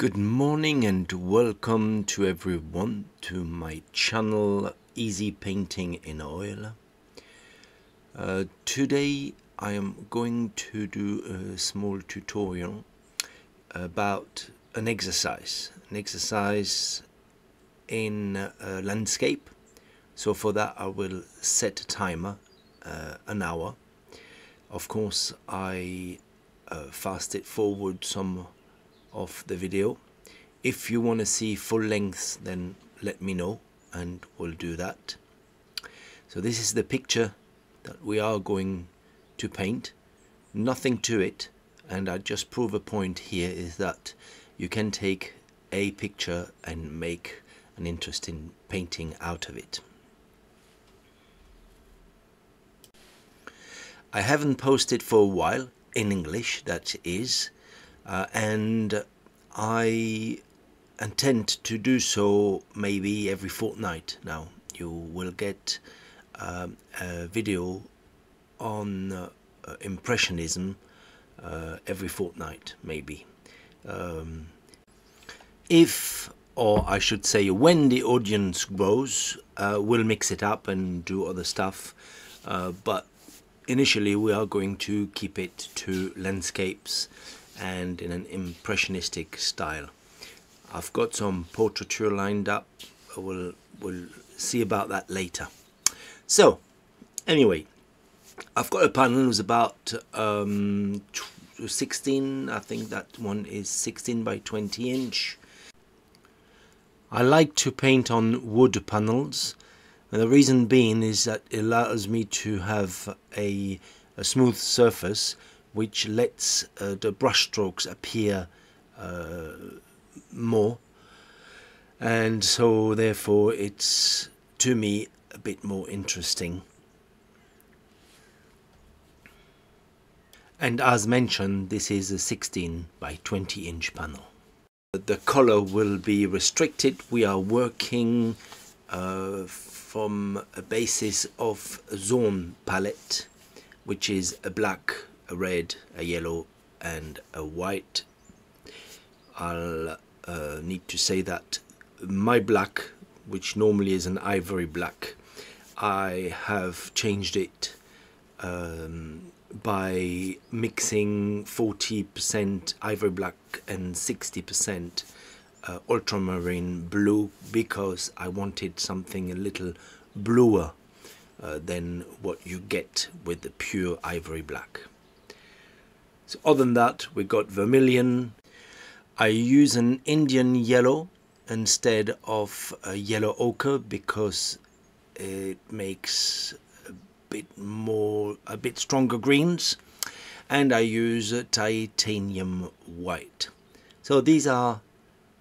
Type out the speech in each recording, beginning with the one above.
Good morning and welcome to everyone to my channel Easy Painting in Oil. Today I am going to do a small tutorial about an exercise in landscape. So for that I will set a timer, an hour. Of course I fast it forward some of the video. If you want to see full length, then let me know and we'll do that. So this is the picture that we are going to paint. Nothing to it, and I just prove a point here is that you can take a picture and make an interesting painting out of it. I haven't posted for a while, in English that is, and I intend to do so maybe every fortnight now. You will get a video on Impressionism every fortnight maybe. If, or I should say when the audience grows, we'll mix it up and do other stuff, but initially we are going to keep it to landscapes and in an impressionistic style. I've got some portraiture lined up. We'll see about that later. So anyway, I've got a panel that's about 16, I think that one is 16 by 20 inch. I like to paint on wood panels, and the reason being is that it allows me to have a smooth surface which lets the brush strokes appear more, and so therefore it's to me a bit more interesting. And as mentioned, this is a 16 by 20 inch panel. The color will be restricted. We are working from a basis of a Zorn palette, which is a black, a red, a yellow and a white. I'll need to say that my black, which normally is an ivory black, I have changed it by mixing 40% ivory black and 60% ultramarine blue, because I wanted something a little bluer than what you get with the pure ivory black. So other than that, we got vermilion. I use an Indian yellow instead of a yellow ochre because it makes a bit stronger greens, and I use a titanium white. So these are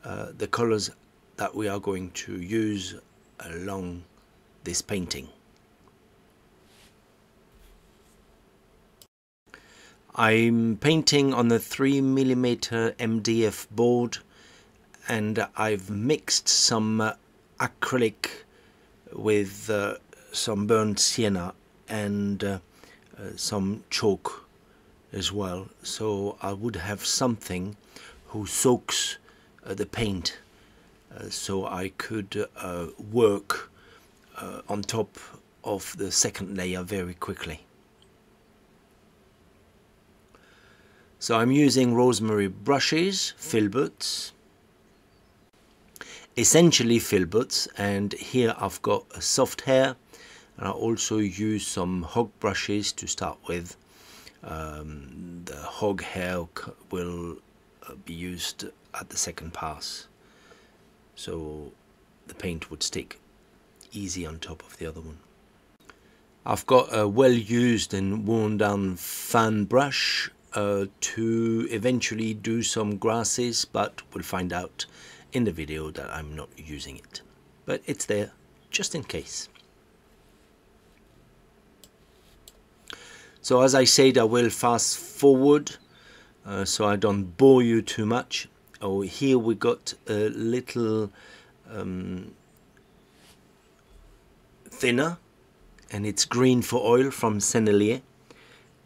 the colors that we are going to use along this painting. I'm painting on a 3mm MDF board, and I've mixed some acrylic with some burnt sienna and some chalk as well, so I would have something who soaks the paint, so I could work on top of the second layer very quickly. So I'm using rosemary brushes, filberts, essentially filberts, and here I've got a soft hair, and I also use some hog brushes to start with. The hog hair will be used at the second pass, so the paint would stick easy on top of the other one. I've got a well used and worn down fan brush to eventually do some grasses, but we'll find out in the video that I'm not using it, but it's there just in case. So as I said, I will fast forward so I don't bore you too much. Oh, here we got a little thinner, and it's green for oil from Sennelier.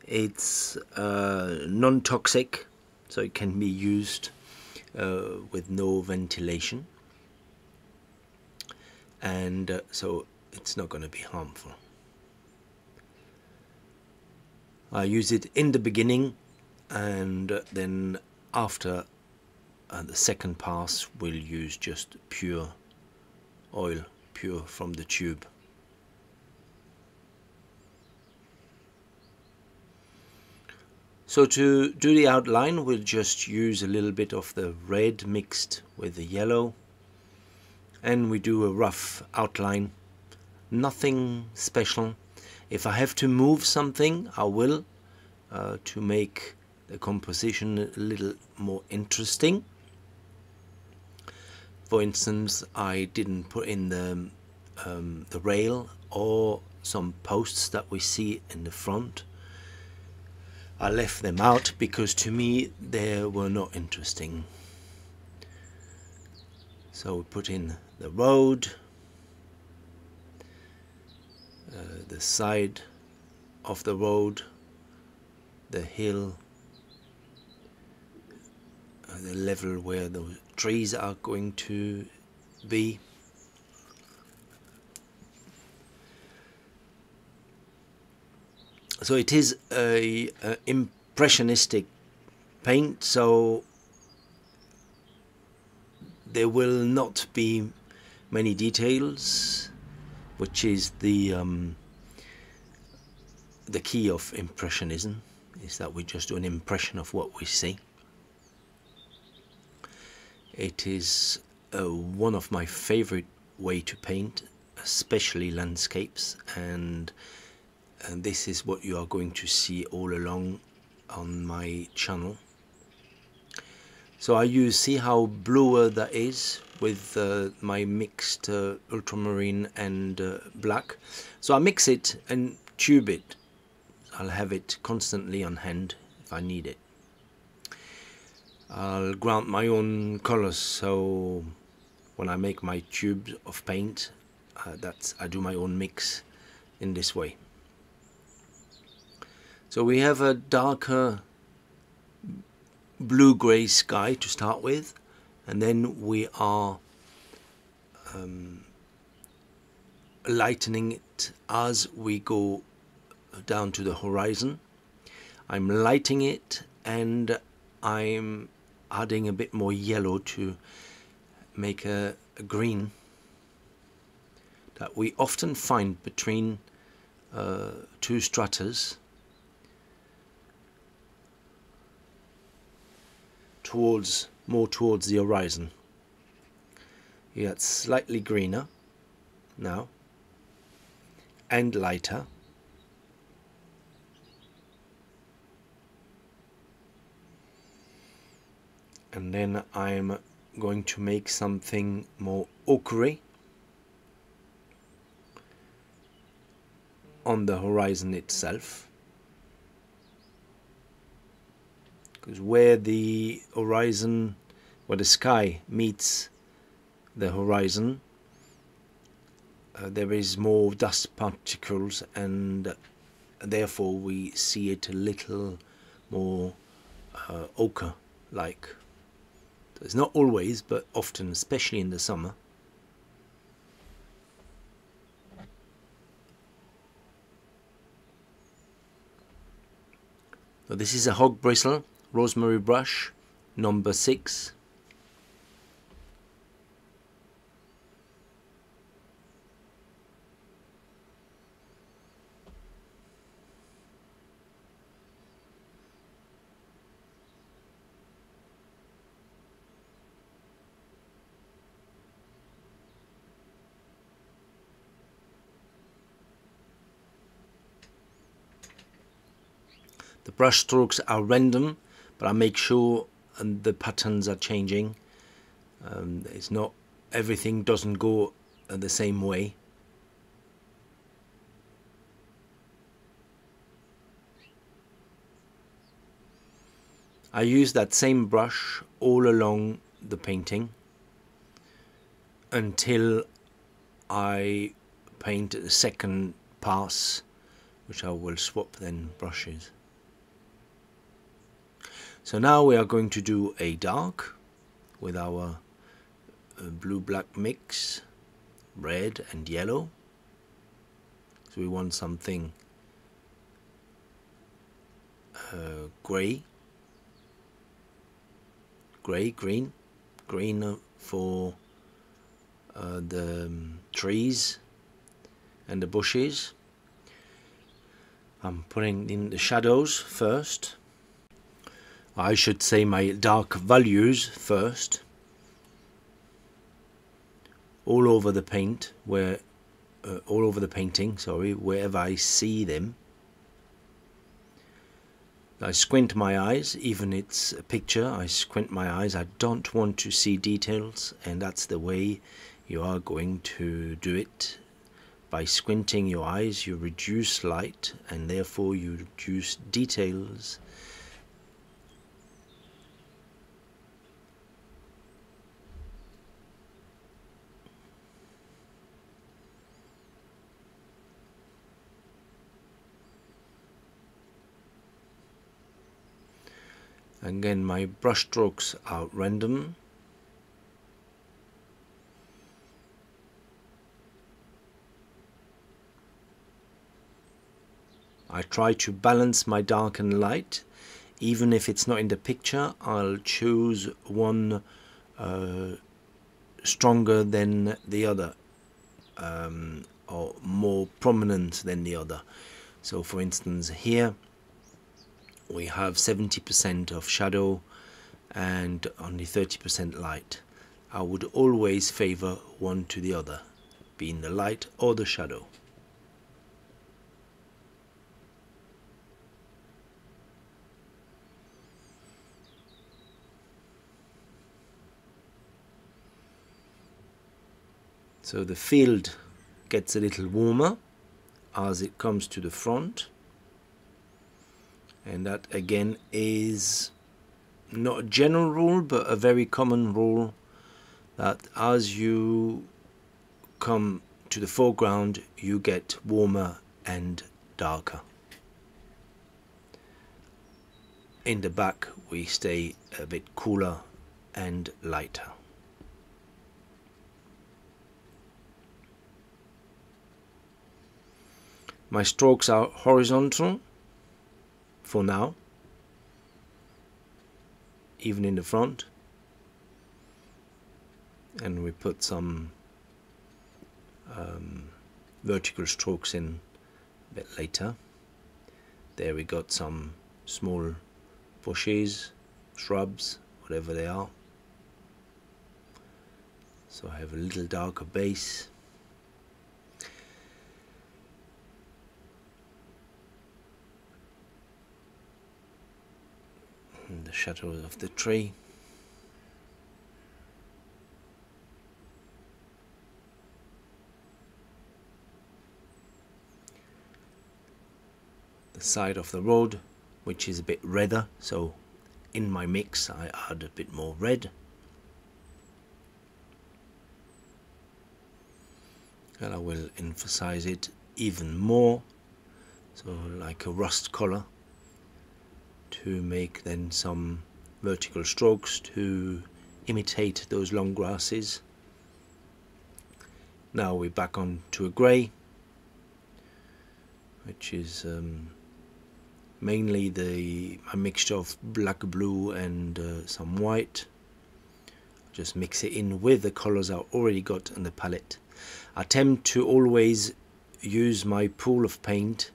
It's non-toxic, so it can be used with no ventilation, and so it's not going to be harmful. I use it in the beginning, and then after the second pass we'll use just pure oil, pure from the tube. So to do the outline, we'll just use a little bit of the red mixed with the yellow, and we do a rough outline, nothing special. If I have to move something, I will, to make the composition a little more interesting. For instance, I didn't put in the rail or some posts that we see in the front. I left them out because to me they were not interesting. So we put in the road, the side of the road, the hill, the level where the trees are going to be. So it is a impressionistic paint, so there will not be many details, which is the key of Impressionism, is that we just do an impression of what we see. It is one of my favorite way to paint, especially landscapes, and this is what you are going to see all along on my channel. So I see how bluer that is with my mixed ultramarine and black. So I mix it and tube it. I'll have it constantly on hand if I need it. I'll ground my own colors, so when I make my tubes of paint, I do my own mix in this way. So we have a darker blue-grey sky to start with, and then we are lightening it as we go down to the horizon. I'm lighting it, and I'm adding a bit more yellow to make a green that we often find between two stratas more towards the horizon. Yeah, it's slightly greener now and lighter. And then I'm going to make something more ochre on the horizon itself, because where the horizon, where the sky meets the horizon, there is more dust particles, and therefore we see it a little more ochre like. It's not always, but often, especially in the summer. So this is a hog bristle rosemary brush number 6. The brush strokes are random, but I make sure the patterns are changing. It's not, everything doesn't go the same way. I use that same brush all along the painting until I paint the second pass, which I will swap then brushes. So now we are going to do a dark. with our blue-black mix, red and yellow. So we want something grey, green for the trees and the bushes. I'm putting in the shadows first. I should say my dark values first, all over the paint, all over the painting, sorry, wherever I see them. I squint my eyes, even it's a picture, I squint my eyes. I don't want to see details, and that's the way you are going to do it. By squinting your eyes, you reduce light, and therefore you reduce details. Again, my brush strokes are random. I try to balance my dark and light. Even if it's not in the picture, I'll choose one stronger than the other, or more prominent than the other. So for instance, here we have 70% of shadow and only 30% light. I would always favor one to the other, being the light or the shadow. So the field gets a little warmer as it comes to the front. And that again is not a general rule, but a very common rule, that as you come to the foreground you get warmer and darker. In the back we stay a bit cooler and lighter. My strokes are horizontal for now, even in the front, and we put some vertical strokes in a bit later. There we got some small bushes, shrubs, whatever they are. So I have a little darker base. And the shadows of the tree. The side of the road, which is a bit redder, so in my mix I add a bit more red. And I will emphasize it even more, so like a rust color, to make then some vertical strokes to imitate those long grasses. Now we're back on to a grey, which is mainly a mixture of black, blue and some white. Just mix it in with the colors I've already got in the palette. I tend to always use my pool of paint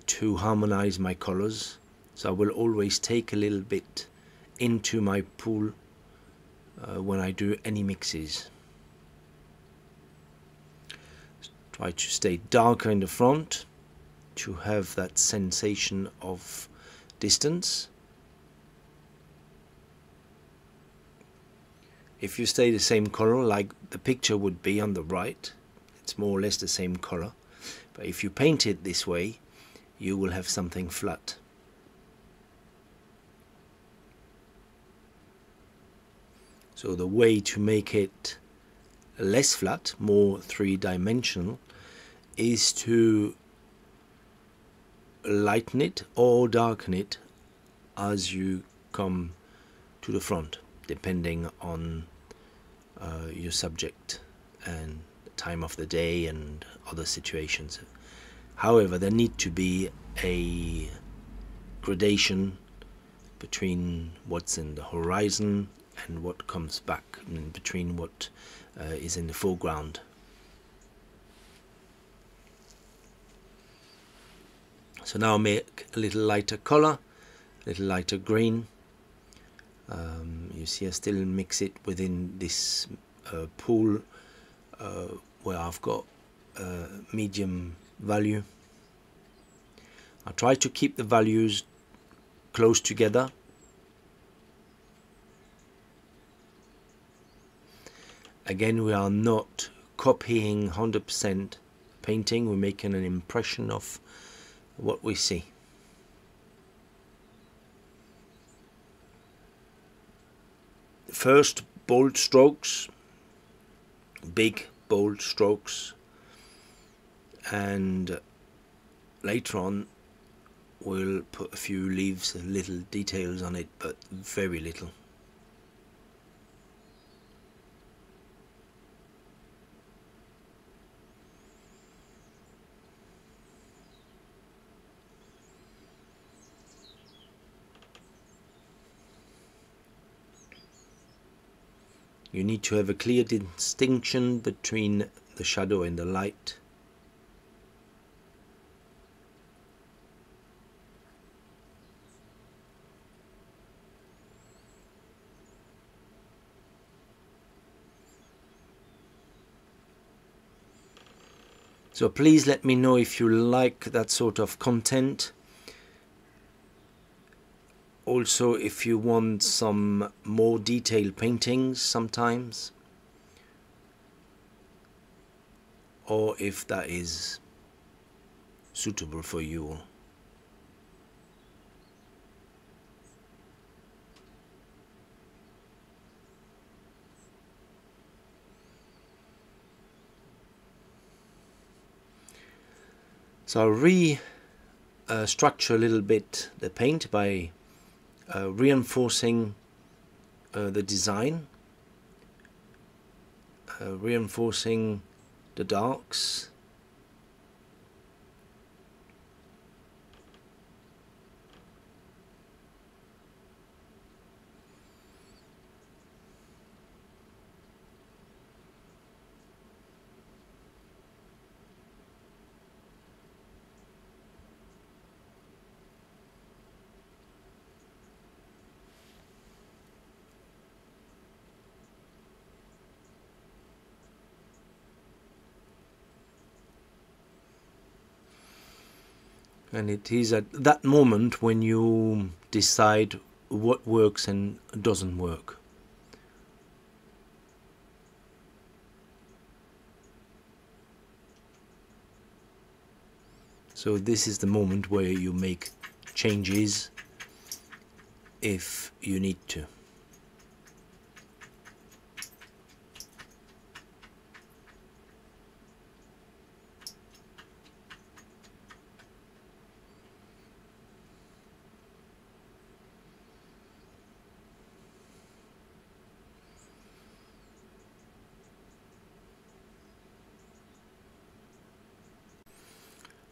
to harmonize my colors. So I will always take a little bit into my pool when I do any mixes. Try to stay darker in the front to have that sensation of distance. If you stay the same color like the picture would be on the right, it's more or less the same color. But if you paint it this way, you will have something flat. So the way to make it less flat, more three-dimensional, is to lighten it or darken it as you come to the front. depending on your subject and the time of the day and other situations. However, there need to be a gradation between what's in the horizon and what comes back, and between what is in the foreground. So now make a little lighter color, a little lighter green. You see I still mix it within this pool where I've got medium value. I try to keep the values close together. Again, we are not copying 100% painting, we're making an impression of what we see. First, bold strokes, big bold strokes, and later on we'll put a few leaves and little details on it, but very little. You need to have a clear distinction between the shadow and the light. So please let me know if you like that sort of content. Also, if you want some more detailed paintings sometimes, or if that is suitable for you. So I'll restructure a little bit the paint by reinforcing the design, reinforcing the darks, and it is at that moment when you decide what works and doesn't work. So this is the moment where you make changes if you need to.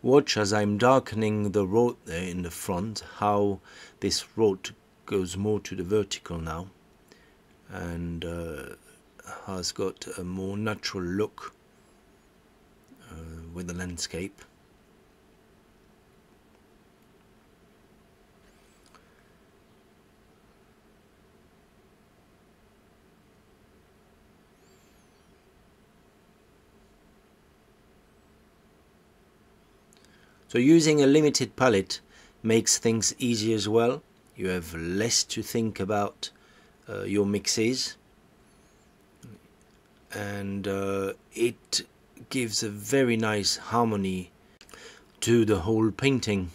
Watch as I'm darkening the road there in the front, how this road goes more to the vertical now and has got a more natural look with the landscape. So using a limited palette makes things easy as well. You have less to think about your mixes, and it gives a very nice harmony to the whole painting.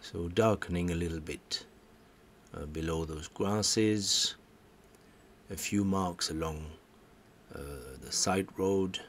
So darkening a little bit below those grasses, a few marks along the side road.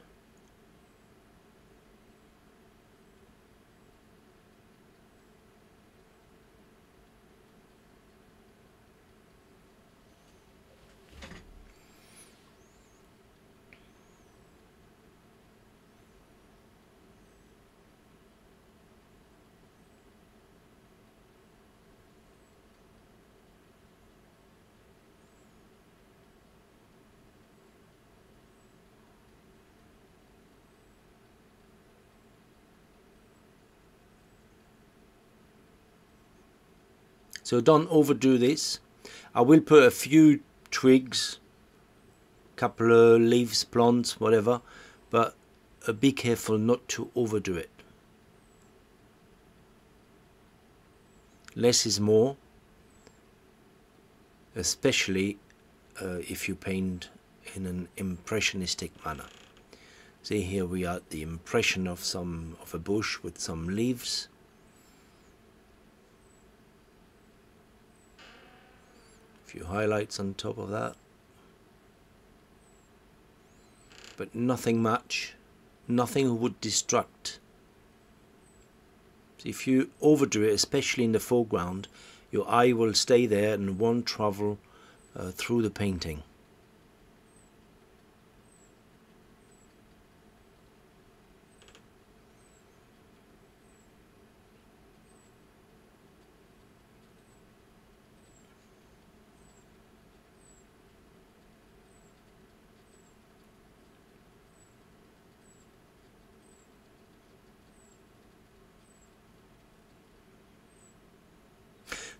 So don't overdo this. I will put a few twigs, couple of leaves, plants, whatever, but be careful not to overdo it. Less is more, especially if you paint in an impressionistic manner. See, here we are at the impression of a bush with some leaves. A few highlights on top of that, but nothing much, nothing would distract. So if you overdo it, especially in the foreground, your eye will stay there and won't travel through the painting.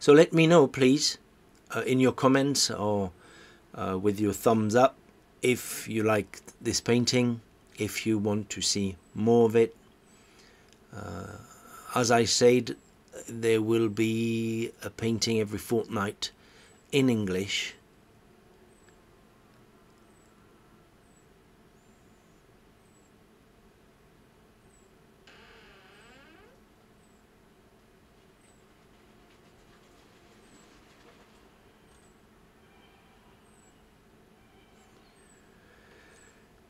So let me know, please, in your comments or with your thumbs up, if you like this painting, if you want to see more of it. As I said, there will be a painting every fortnight in English.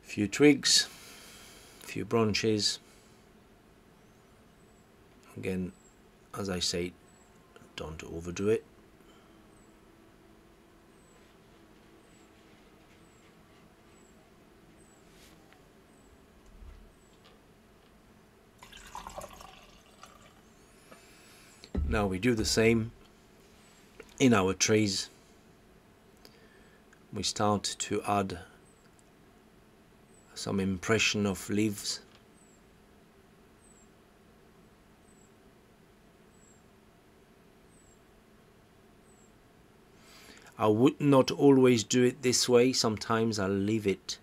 Few twigs, few branches. Again, as I say, don't overdo it. Now we do the same in our trees. We start to add some impression of leaves. I would not always do it this way. Sometimes I'll leave it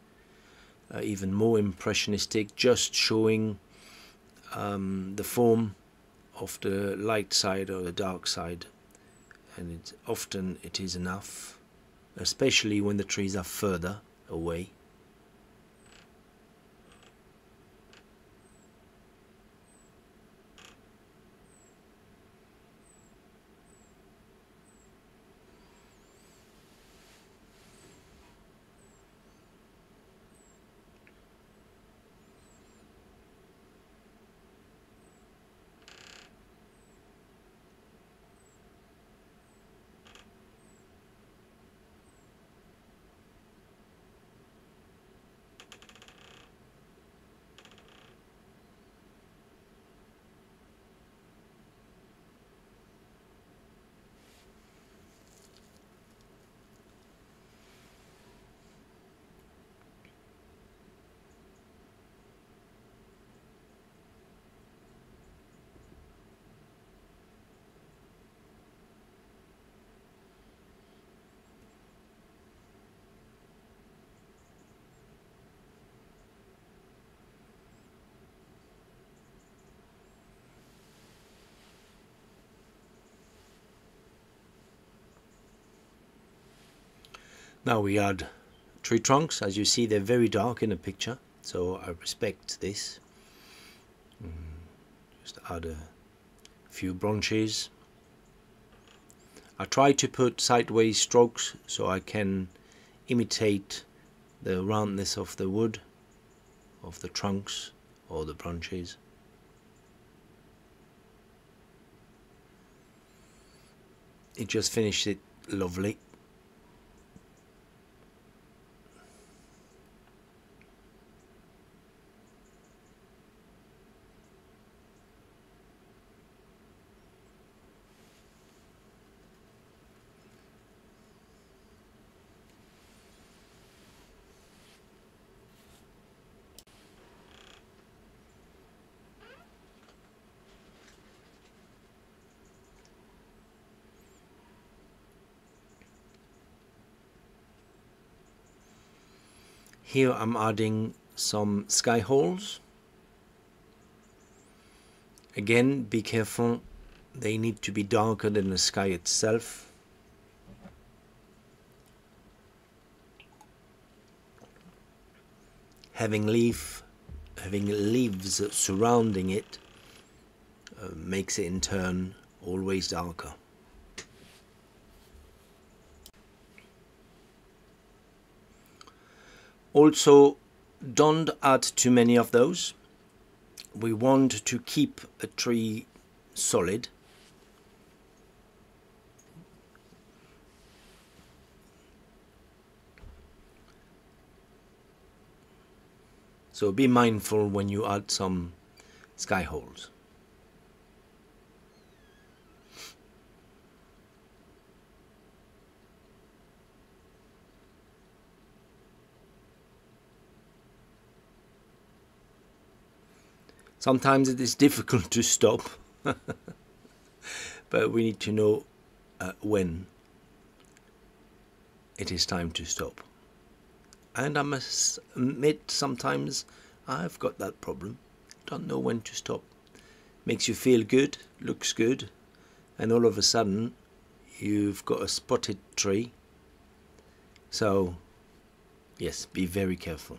even more impressionistic, just showing the form of the light side or the dark side, and often it is enough, especially when the trees are further away. Now we add tree trunks. As you see, they're very dark in the picture, so I respect this. Just add a few branches. I try to put sideways strokes so I can imitate the roundness of the wood, of the trunks or the branches. It just finished it lovely. Here I'm adding some sky holes. Again, be careful, they need to be darker than the sky itself. Having leaves surrounding it makes it in turn always darker. Also, don't add too many of those. We want to keep a tree solid. So be mindful when you add some sky holes. Sometimes it is difficult to stop, but we need to know when it is time to stop. And I must admit, sometimes I've got that problem. Don't know when to stop. Makes you feel good, looks good, and all of a sudden you've got a spotted tree. So yes, be very careful.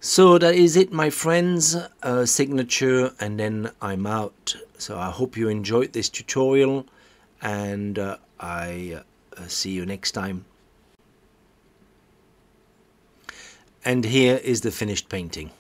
So that is it, my friends, signature, and then I'm out. So I hope you enjoyed this tutorial, and I see you next time. And here is the finished painting.